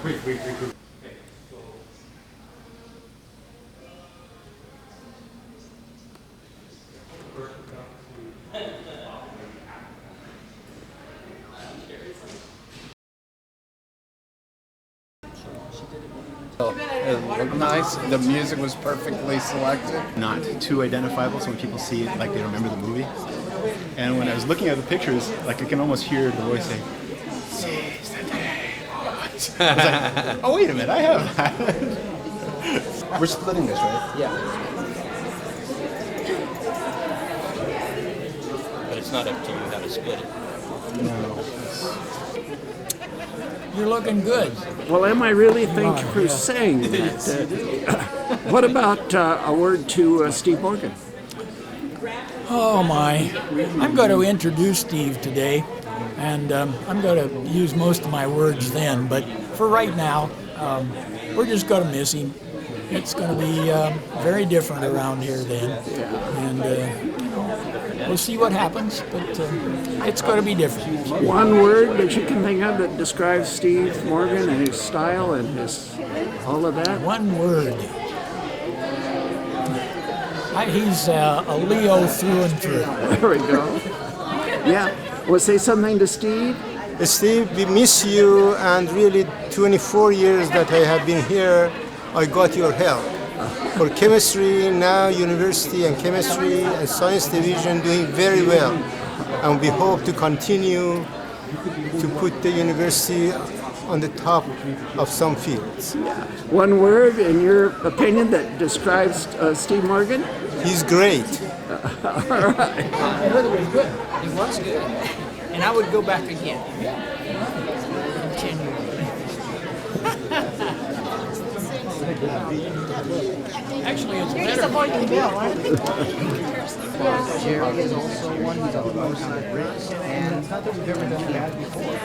It looked nice. The music was perfectly selected. Not too identifiable, so when people see it, like they remember the movie. And when I was looking at the pictures, like I can almost hear the voice saying, "Seize the day." I was like, oh wait a minute, I have that. We're splitting this, right? Yeah. But it's not up to you how to split it. No. You're looking good. Well, am I really? Thank you for saying that. What about a word to Steve Morgan? Oh my. I'm going to introduce Steve today, and I'm going to use most of my words then, but for right now, we're just going to miss him. It's going to be very different around here then, and we'll see what happens, but it's going to be different. One word that you can think of that describes Steve Morgan and his style and his all of that? One word. He's a Leo through and through. There we go. Yeah. Well, say something to Steve. Steve, we miss you, and really 24 years that I have been here, I got your help. For chemistry, now university and chemistry and science division doing very well. And we hope to continue to put the university on the top of some fields. One word, in your opinion, that describes Steve Morgan? He's great. All right. He was good. He was good. And I would go back again. Actually, it's You're better. disappointing Bill, aren't you? Jerry is also one who's on the most of the bricks, and it's not that we've ever done that before.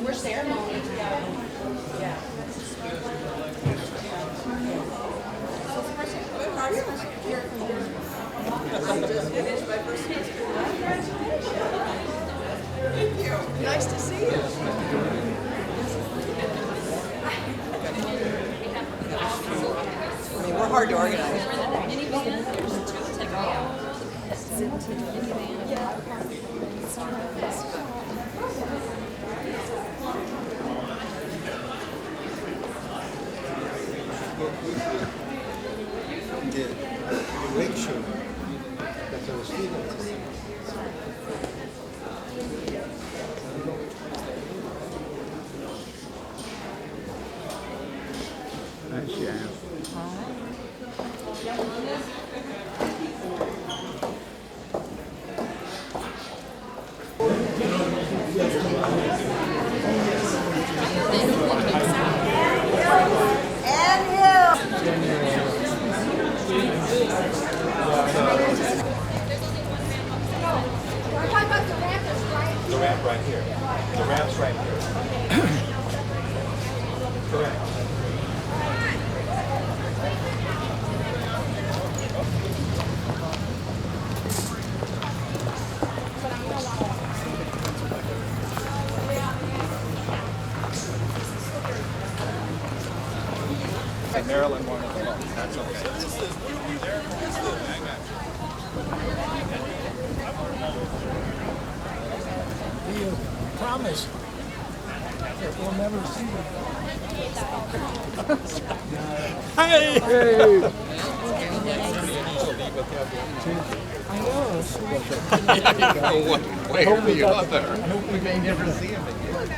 We're ceremony. Yeah. Thank you. Nice to see you. I mean, we're hard to organize. The direction that our students Nice jam. The ramp right here. The ramp's right here. Correct. Maryland one of the loans. That's all. You promise that we'll never see them. Hey! I know. One way or the other. We may never see him again.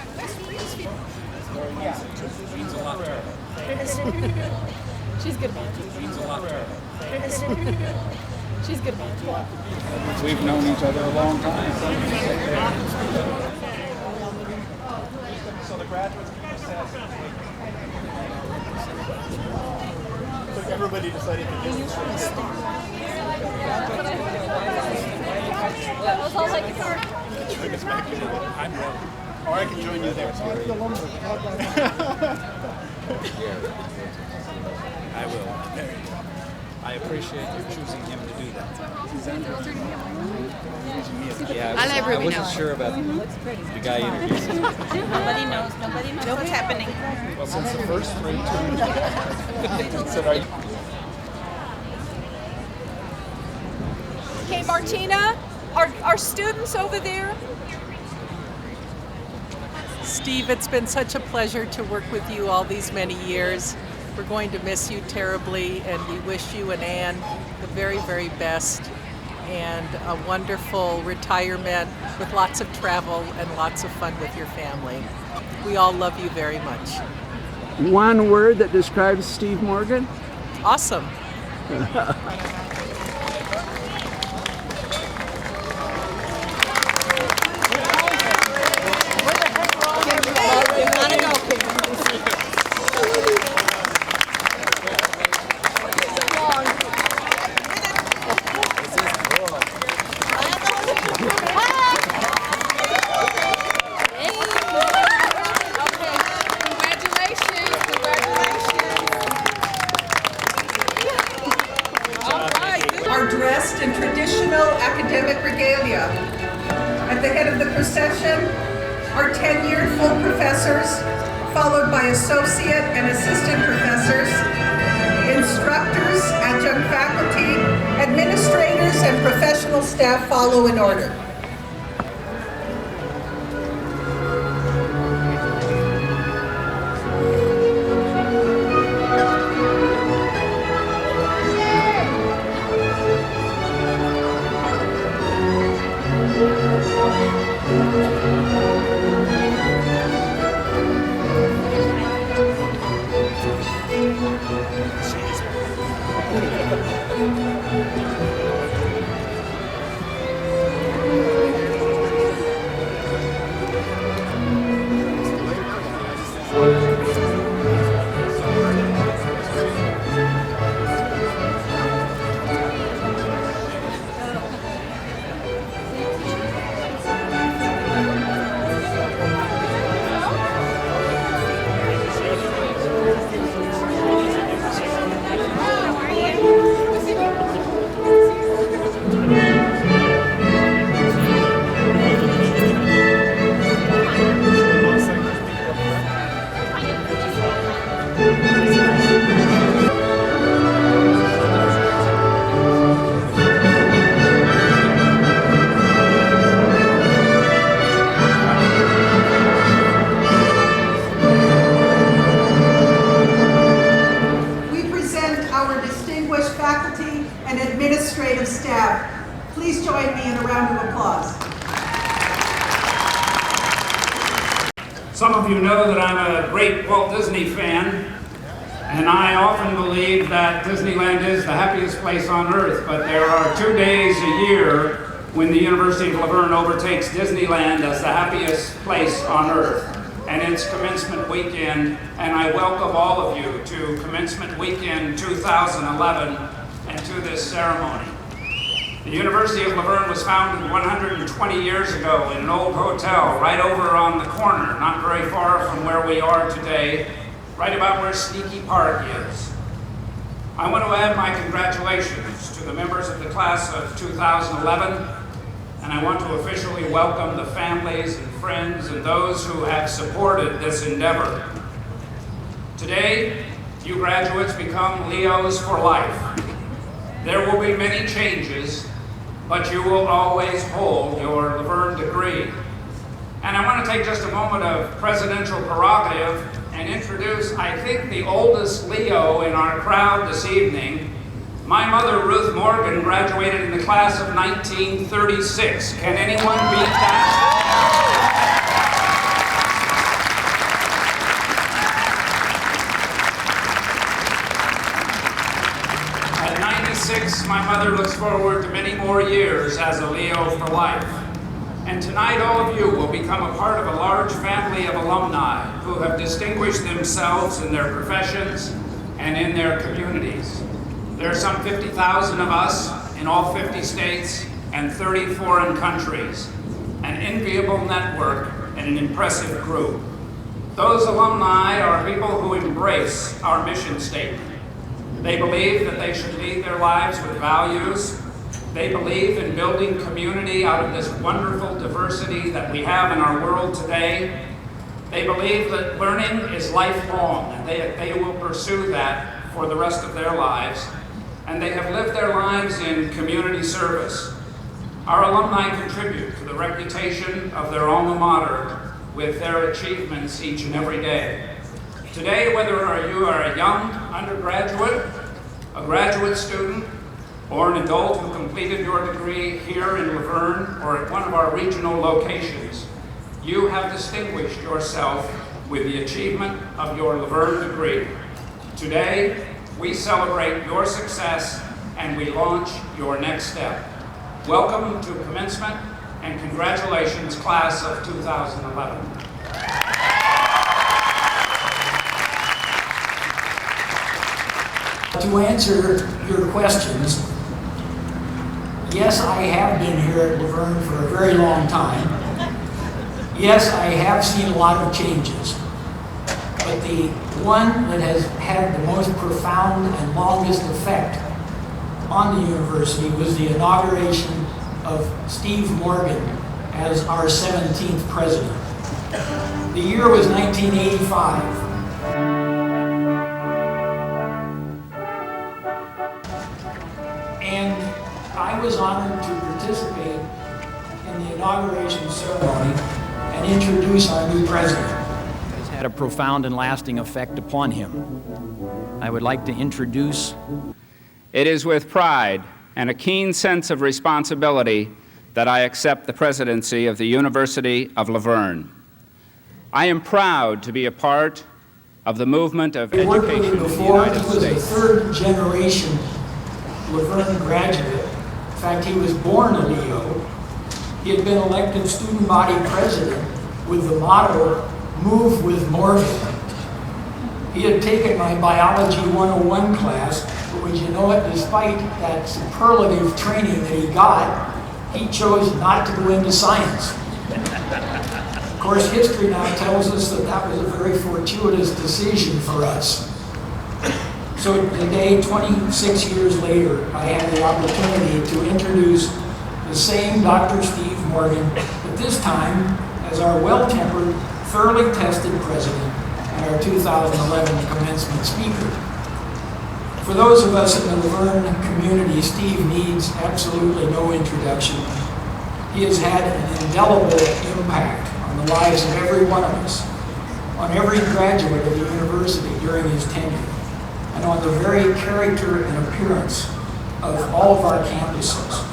She's good about you. She's good about you. We've known each other a long time. So the graduates can assess. So everybody decided to do this. Let's all take a card. join us back here. Or I can join you there. I will. I appreciate you choosing him to do that. Yeah, I wasn't sure about the guy introducing me. Nobody knows what's happening. Well, since the first three said, "Are you?" Okay, Martina, our students over there. Steve, it's been such a pleasure to work with you all these many years. We're going to miss you terribly, and we wish you and Anne the very, very best and a wonderful retirement with lots of travel and lots of fun with your family. We all love you very much. One word that describes Steve Morgan? Awesome. Are dressed in traditional academic regalia. At the head of the procession are tenured full professors, followed by associate and assistant professors, instructors, adjunct faculty, administrators, and professional staff follow in order. Faculty and administrative staff. Please join me in a round of applause. Some of you know that I'm a great Walt Disney fan, and I often believe that Disneyland is the happiest place on earth, but there are 2 days a year when the University of La Verne overtakes Disneyland as the happiest place on earth. And it's Commencement Weekend, and I welcome all of you to Commencement Weekend 2011 and to this ceremony. The University of La Verne was founded 120 years ago in an old hotel right over on the corner, not very far from where we are today, right about where Sneaky Park is. I want to add my congratulations to the members of the class of 2011, and I want to officially welcome the families and friends and those who have supported this endeavor. Today, you graduates become Leos for life. There will be many changes, but you will always hold your La Verne degree. And I want to take just a moment of presidential prerogative and introduce, I think, the oldest Leo in our crowd this evening. My mother, Ruth Morgan, graduated in the class of 1936. Can anyone beat that? At 96, my mother looks forward to many more years as a Leo for life. And tonight, all of you will become a part of a large family of alumni who have distinguished themselves in their professions and in their communities. There are some 50,000 of us in all 50 states and 30 foreign countries. an enviable network, and an impressive group. Those alumni are people who embrace our mission statement. They believe that they should lead their lives with values. They believe in building community out of this wonderful diversity that we have in our world today. They believe that learning is lifelong, and they will pursue that for the rest of their lives. And they have lived their lives in community service. Our alumni contribute to the reputation of their alma mater with their achievements each and every day. Today, whether you are a young undergraduate, a graduate student, or an adult who completed your degree here in La Verne or at one of our regional locations, you have distinguished yourself with the achievement of your La Verne degree. Today, we celebrate your success and we launch your next step. Welcome to commencement and congratulations, class of 2011. To answer your questions, yes, I have been here at La Verne for a very long time. Yes, I have seen a lot of changes. But the one that has had the most profound and longest effect on the university was the inauguration of Steve Morgan as our 17th president. The year was 1985. And I was honored to participate in the inauguration ceremony and introduce our new president. It's had a profound and lasting effect upon him. I would like to introduce. It is with pride and a keen sense of responsibility that I accept the presidency of the University of La Verne. I am proud to be a part of the movement of education in the United States. He was a third-generation La Verne graduate. In fact, he was born a Leo. He had been elected student body president with the motto, "Move with Morgan." He had taken my Biology 101 class, but would you know it, despite that superlative training that he got, he chose not to go into science. Of course, history now tells us that that was a very fortuitous decision for us. So today, 26 years later, I have the opportunity to introduce the same Dr. Steve Morgan, but this time as our well-tempered, thoroughly tested president and our 2011 commencement speaker. For those of us in the La Verne community, Steve needs absolutely no introduction. He has had an indelible impact on the lives of every one of us, on every graduate of the university during his tenure, and on the very character and appearance of all of our campuses.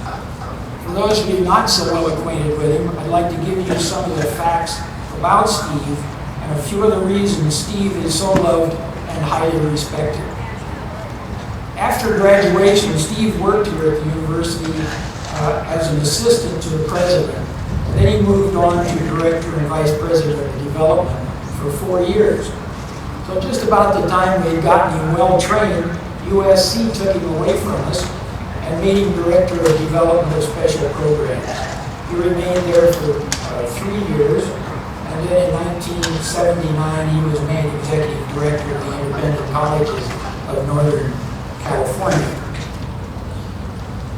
For those of you not so well acquainted with him, I'd like to give you some of the facts about Steve and a few of the reasons Steve is so loved and highly respected. After graduation, Steve worked here at the university as an assistant to the president. Then he moved on to director and vice president of development for 4 years. So just about the time we had gotten him well trained, USC took him away from us and made him director of development of special programs. He remained there for 3 years, and then in 1979 he was made executive director of the independent colleges of Northern California.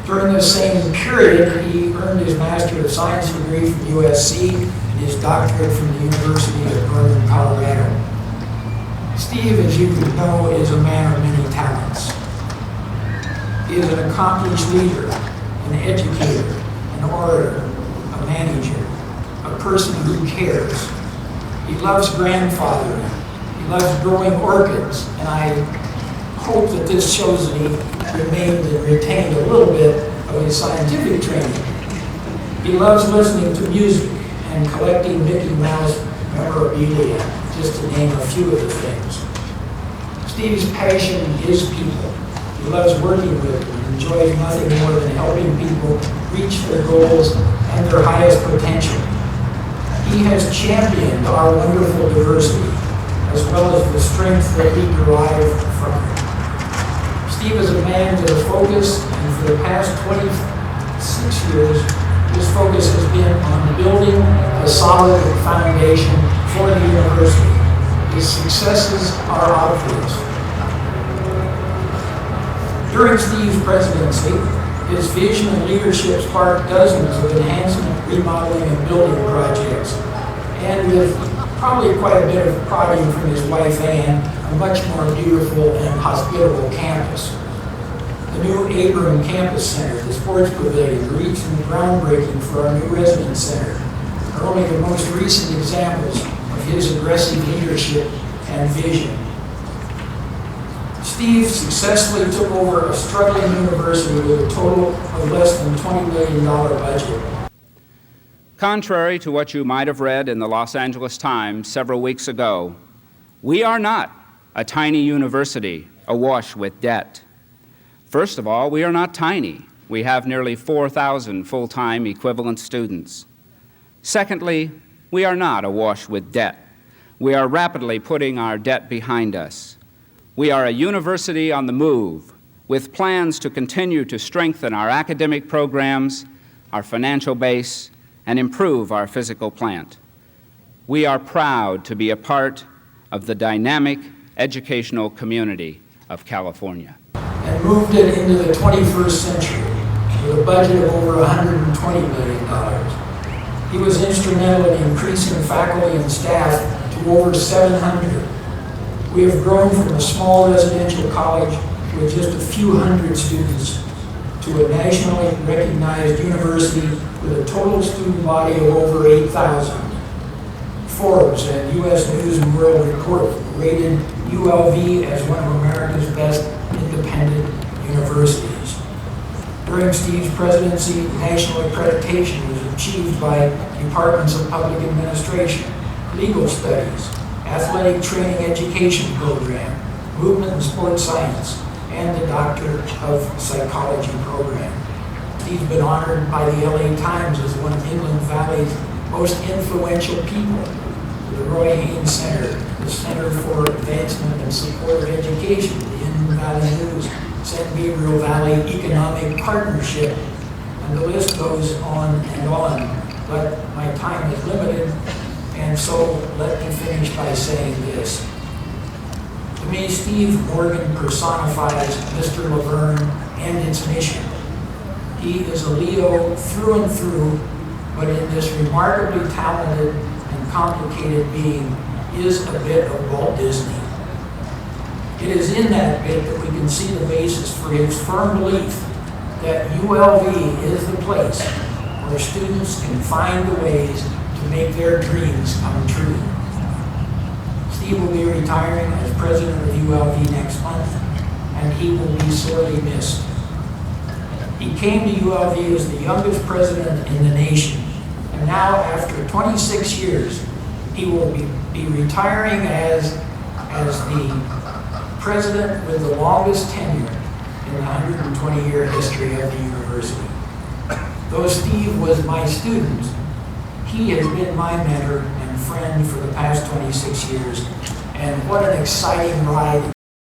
During this same period, he earned his Master of Science degree from USC and his doctorate from the University of Northern Colorado. Steve, as you know, is a man of many talents. He is an accomplished leader, an educator, an orator, a manager, a person who cares. He loves grandfathering. He loves growing orchids, and I hope that this shows that he remained and retained a little bit of his scientific training. He loves listening to music and collecting Mickey Mouse memorabilia, just to name a few of the things. Steve's passion is people. He loves working with them and enjoys nothing more than helping people reach their goals and their highest potential. He has championed our wonderful diversity, as well as the strength that we derive from it. Steve is a man with a focus, and for the past 26 years, his focus has been on building solid foundation for the university. His successes are obvious. During Steve's presidency, his vision and leadership sparked dozens of enhancement, remodeling, and building projects, and with probably quite a bit of prodding from his wife Anne, a much more beautiful and hospitable campus. The new Abram Campus Center, the sports pavilion, the recent groundbreaking for our new residence center are only the most recent examples of his aggressive leadership and vision. Steve successfully took over a struggling university with a total of less than $20 million budget. Contrary to what you might have read in the Los Angeles Times several weeks ago, we are not a tiny university awash with debt. First of all, we are not tiny. We have nearly 4,000 full-time equivalent students. Secondly, we are not awash with debt. We are rapidly putting our debt behind us. We are a university on the move, with plans to continue to strengthen our academic programs, our financial base, and improve our physical plant. We are proud to be a part of the dynamic educational community of California. And moved it into the 21st century with a budget of over $120 million. He was instrumental in increasing faculty and staff to over 700. We have grown from a small residential college with just a few hundred students to a nationally recognized university with a total student body of over 8,000. Forbes and U.S. News and World Report rated ULV as one of America's best independent universities. During Steve's presidency, national accreditation was achieved by departments of public administration, legal studies, athletic training education program, movement and sports science, and the Doctor of Psychology program. He's been honored by the LA Times as one of Inland Valley's most influential people. The Roy Haynes Center, the Center for Advancement and Support of Education, the Inland Valley News, San Gabriel Valley Economic Partnership, and the list goes on and on. But my time is limited, and so let me finish by saying this. To me, Steve Morgan personifies Mr. La Verne and its mission. He is a Leo through and through, but in this remarkably talented and complicated being is a bit of Walt Disney. It is in that bit that we can see the basis for his firm belief that ULV is the place where students can find the ways to make their dreams come true. Steve will be retiring as president of ULV next month, and he will be sorely missed. He came to ULV as the youngest president in the nation, and now, after 26 years, he will be retiring as the president with the longest tenure in the 120-year history of the university. Though Steve was my student, he has been my mentor and friend for the past 26 years, and what an exciting ride